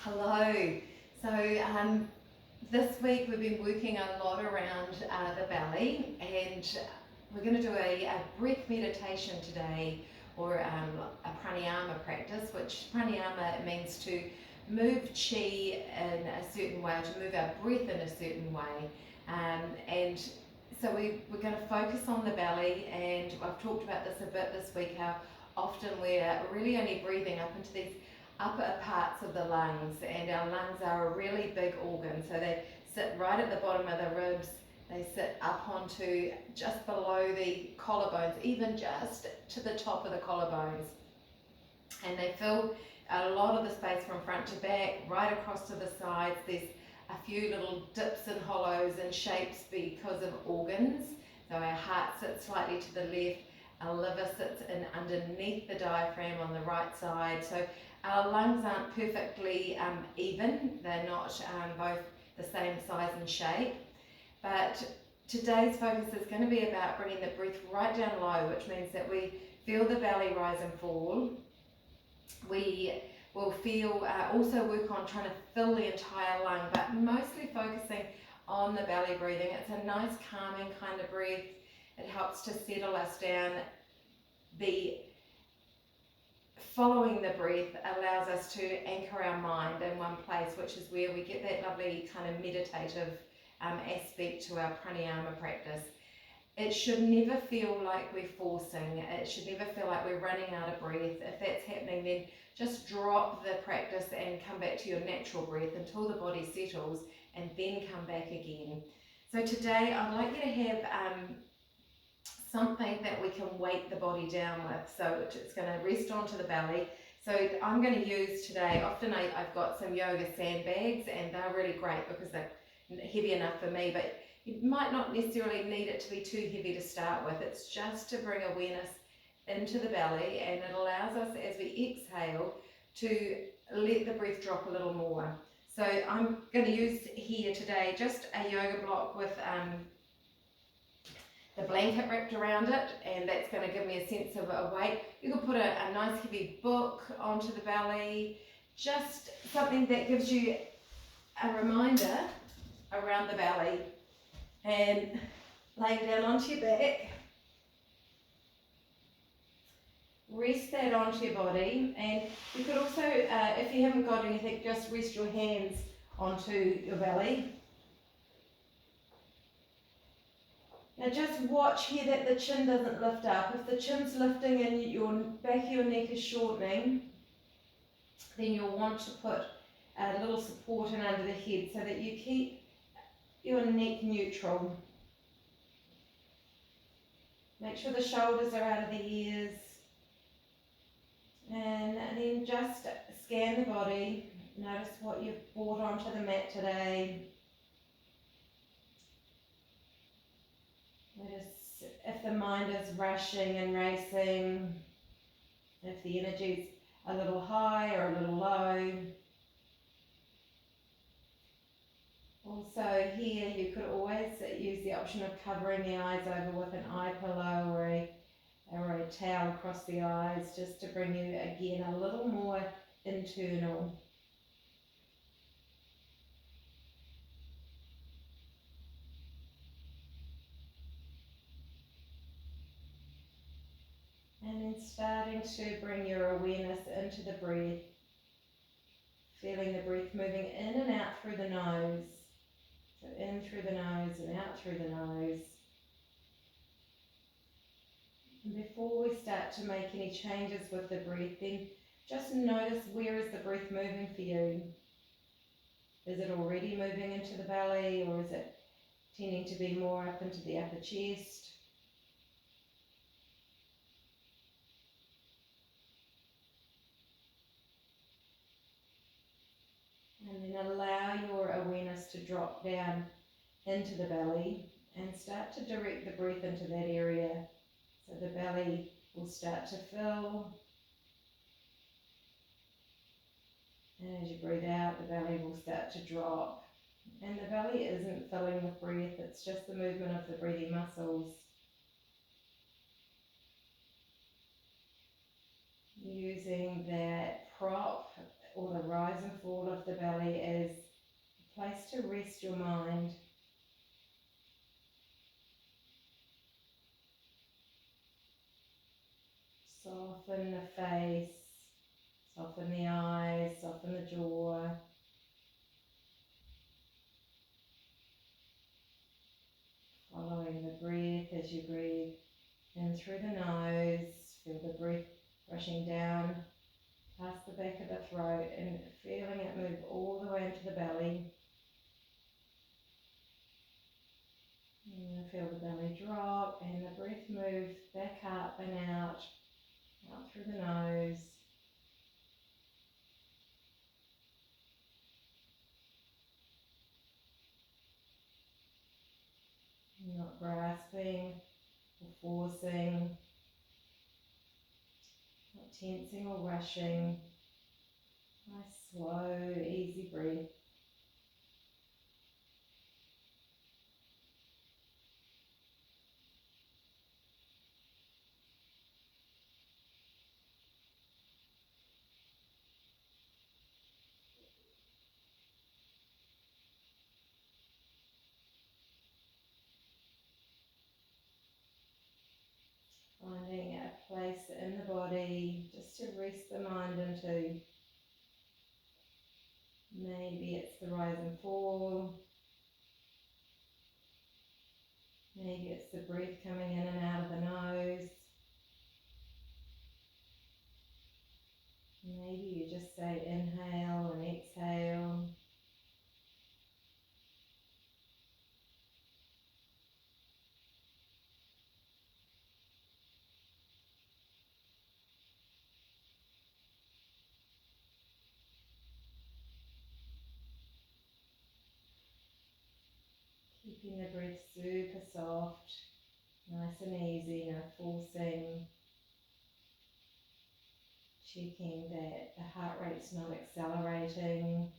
Hello. This week we've been working a lot around the belly, and we're going to do a breath meditation today, or a pranayama practice, which pranayama means to move chi in a certain way, to move our breath in a certain way. And so we're going to focus on the belly, and I've talked about this a bit this week, how often we're really only breathing up into these upper parts of the lungs, and our lungs are a really big organ, so they sit right at the bottom of the ribs. They sit up onto just below the collarbones, even just to the top of the collarbones, and they fill a lot of the space from front to back, right across to the sides. There's a few little dips and hollows and shapes because of organs. So our heart sits slightly to the left, our liver sits in underneath the diaphragm on the right side. So our lungs aren't perfectly even. They're not both the same size and shape. But today's focus is going to be about bringing the breath right down low, which means that we feel the belly rise and fall. We will also work on trying to fill the entire lung, but mostly focusing on the belly breathing. It's a nice calming kind of breath. It helps to settle us down. Following the breath allows us to anchor our mind in one place, which is where we get that lovely kind of meditative aspect to our pranayama practice. It should never feel like we're forcing. It should never feel like we're running out of breath. If that's happening, then just drop the practice and come back to your natural breath until the body settles, and then come back again. So today I'd like you to have something that we can weight the body down with, so it's going to rest onto the belly. So I'm going to use today, often I've got some yoga sandbags, and they're really great because they're heavy enough for me, but you might not necessarily need it to be too heavy to start with. It's just to bring awareness into the belly, and it allows us, as we exhale, to let the breath drop a little more. So I'm going to use here today just a yoga block with the blanket wrapped around it, and that's going to give me a sense of a weight. You can put a nice heavy book onto the belly, just something that gives you a reminder around the belly, and laying down onto your back. Rest that onto your body, and you could also, if you haven't got anything, just rest your hands onto your belly. Now just watch here that the chin doesn't lift up. If the chin's lifting and your back of your neck is shortening, then you'll want to put a little support in under the head so that you keep your neck neutral. Make sure the shoulders are out of the ears. And then just scan the body. Notice what you've brought onto the mat today. Notice if the mind is rushing and racing, if the energy's a little high or a little low. Also here you could always use the option of covering the eyes over with an eye pillow or a towel across the eyes, just to bring you again a little more internal. And then starting to bring your awareness into the breath, feeling the breath moving in and out through the nose. So in through the nose and out through the nose. And before we start to make any changes with the breath, then just notice, where is the breath moving for you? Is it already moving into the belly, or is it tending to be more up into the upper chest? And then allow your awareness to drop down into the belly and start to direct the breath into that area. So the belly will start to fill. And as you breathe out, the belly will start to drop. And the belly isn't filling with breath, it's just the movement of the breathing muscles. Using that prop or the rise and fall of the belly as a place to rest your mind. Soften the face, soften the eyes, soften the jaw. Following the breath as you breathe in through the nose. Feel the breath rushing down past the back of the throat and feeling it move all the way into the belly. And feel the belly drop and the breath move back up and out through the nose. You're not grasping or forcing, not tensing or rushing. Nice, slow, easy breath. Finding a place in the body just to rest the mind into. Maybe it's the rise and fall. Maybe it's the breath coming in and out of the nose. Maybe you just say inhale and exhale. Keeping the breath super soft, nice and easy, no forcing. Checking that the heart rate's not accelerating,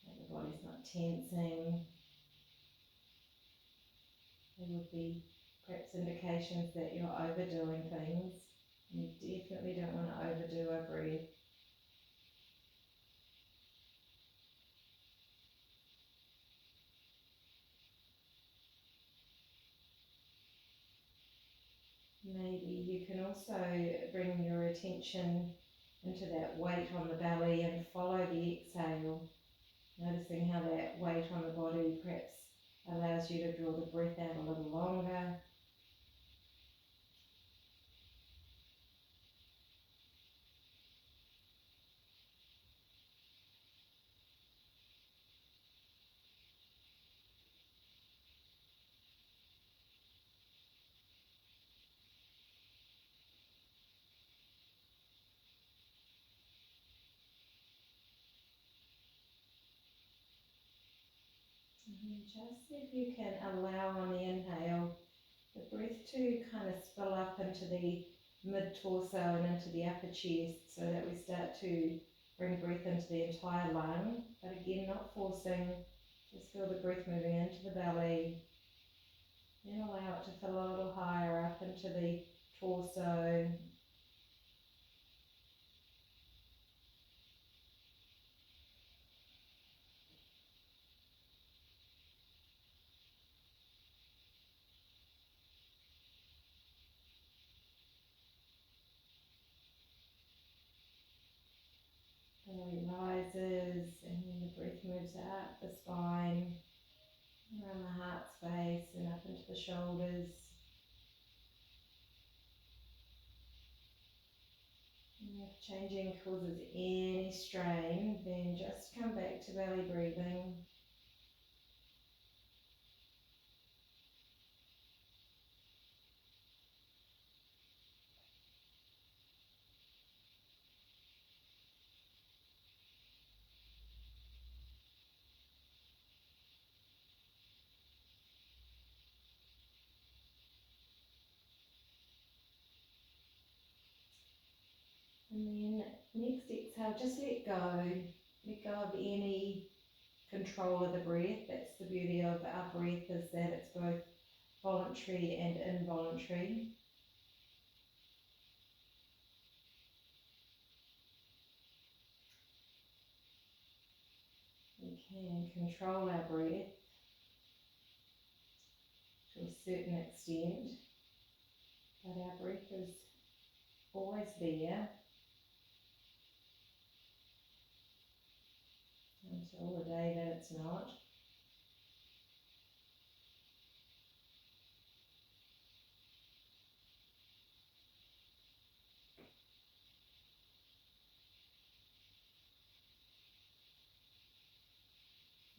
that the body's not tensing. There would be perhaps indications that you're overdoing things. You definitely don't want to overdo a breath. Maybe you can also bring your attention into that weight on the belly and follow the exhale, noticing how that weight on the body perhaps allows you to draw the breath out a little longer. And just see if you can allow on the inhale the breath to kind of spill up into the mid-torso and into the upper chest, so that we start to bring breath into the entire lung, but again not forcing, just feel the breath moving into the belly, then allow it to fill a little higher up into the torso. Belly rises and then the breath moves up the spine, around the heart space and up into the shoulders. And if changing causes any strain, then just come back to belly breathing. And then next exhale, just let go. Let go of any control of the breath. That's the beauty of our breath, is that it's both voluntary and involuntary. can control our breath to a certain extent, but our breath is always there until the day that it's not.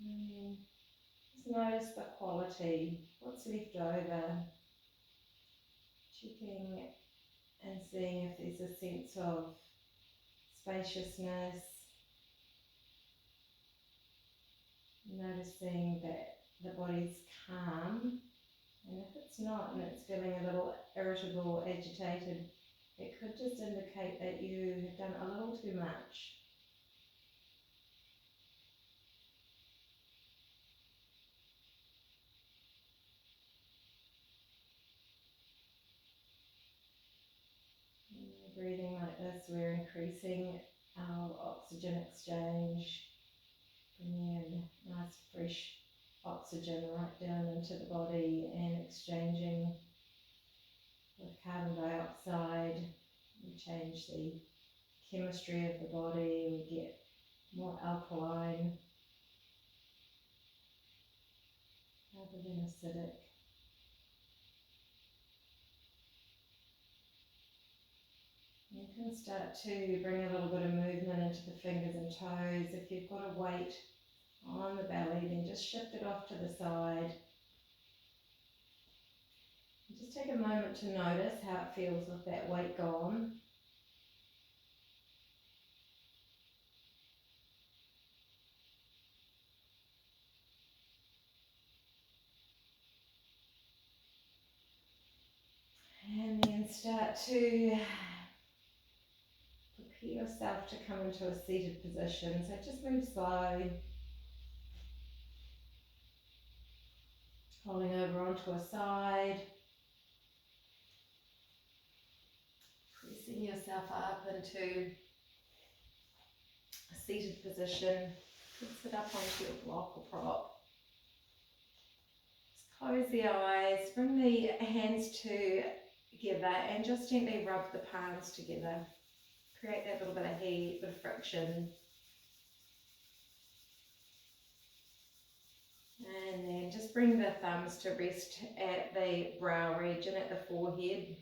And then just notice the quality, what's left over, checking and seeing if there's a sense of spaciousness, noticing that the body's calm, and if it's not and it's feeling a little irritable, agitated, it could just indicate that you have done a little too much. Breathing like this, we're increasing our oxygen exchange, bringing in nice fresh oxygen right down into the body and exchanging with carbon dioxide. We change the chemistry of the body, we get more alkaline rather than acidic. You can start to bring a little bit of movement into the fingers and toes. If you've got a weight on the belly, then just shift it off to the side. And just take a moment to notice how it feels with that weight gone. And then start to prepare yourself to come into a seated position. So just move slow, rolling over onto a side, pressing yourself up into a seated position. You can sit up onto your block or prop. Just close the eyes, bring the hands together and just gently rub the palms together. Create that little bit of heat, bit of friction. And then just bring the thumbs to rest at the brow region, at the forehead.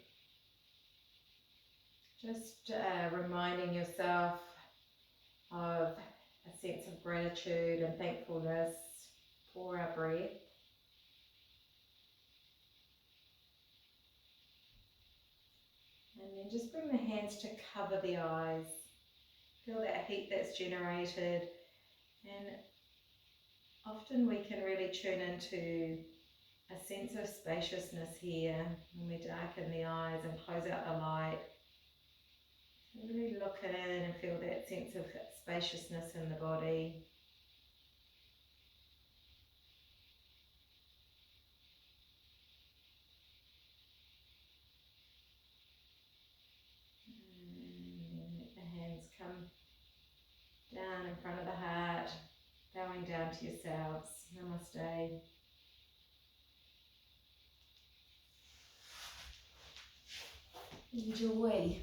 Just reminding yourself of a sense of gratitude and thankfulness for our breath. And then just bring the hands to cover the eyes. Feel that heat that's generated, and often we can really tune into a sense of spaciousness here when we darken the eyes and close out the light. Really look in and feel that sense of spaciousness in the body. And let the hands come down in front of the heart, bowing down to yourselves. Namaste. Enjoy.